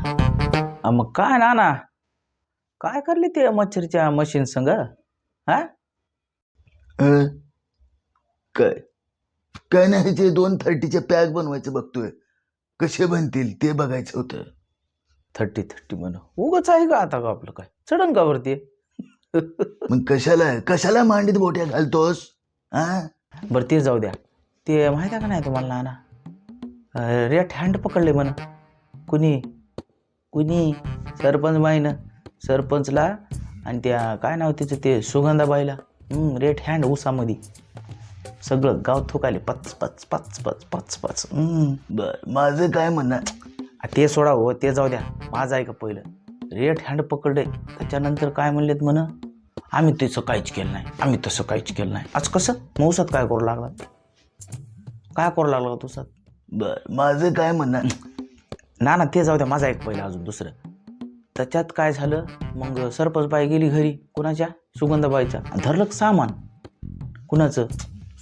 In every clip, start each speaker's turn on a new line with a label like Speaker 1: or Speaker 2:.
Speaker 1: मग काय ना काय करले ते मच्छरच्या मशीन संग हा
Speaker 2: अं, काय काय नाही ते 230चे पॅक बनवायचं बघतोय. कसे बनतील ते बघायचं होतं.
Speaker 1: 30 म्हण उगच आहे का आता का आपलं काय चढन का वरती
Speaker 2: मग कशाला मांडीत बोट्या घालतोस? हा
Speaker 1: बरं ते जाऊ द्या. ते माहिती आहे का नाही तुम्हाला नाना रेट हँड पकडले म्हण कुणी कुणी सरपंच बाईनं सरपंचला आणि त्या काय नाव तिचं ते सुगंधाबाईला रेट हँड उसामध्ये सगळं गाव थुकाले पच पच पच पच पच पच
Speaker 2: बर माझं काय म्हणणं
Speaker 1: ते सोडा हो ते जाऊ द्या. माझं आहे का पहिलं रेट हँड पकडले त्याच्यानंतर काय म्हणलेत म्हण आम्ही तसं काहीच केलं नाही आम्ही तसं काहीच केलं नाही. आज कसं मौसात काय करू लागला काय करू लागला तुसात?
Speaker 2: बर माझं काय म्हणणं
Speaker 1: ना ते जाऊ द्या. माझा एक पहिलं अजून दुसरं त्याच्यात काय झालं मग सरपंच बाई गेली घरी कुणाच्या सुगंधाबाईच्या धरलं सामान कुणाचं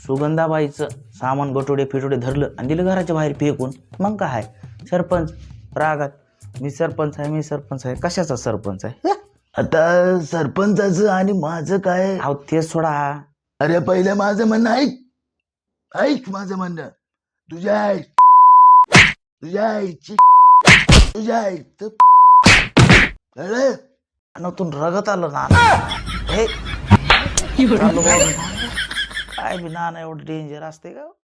Speaker 1: सुगंधाबाईचं सामान गटोडे फिटोडे धरलं आणि दिलं घराच्या बाहेर फेकून. मग काय सरपंच रागात मी सरपंच आहे कशाचा सरपंच आहे?
Speaker 2: आता सरपंचाचं आणि माझं काय?
Speaker 1: अहो ते सोडा.
Speaker 2: अरे पहिलं माझं म्हणणं ऐक माझं म्हणणं. तुझ्या आईचं कळलं?
Speaker 1: कानातून रगत आलं ना हे काय बी नाना एवढं डेंजर असते का?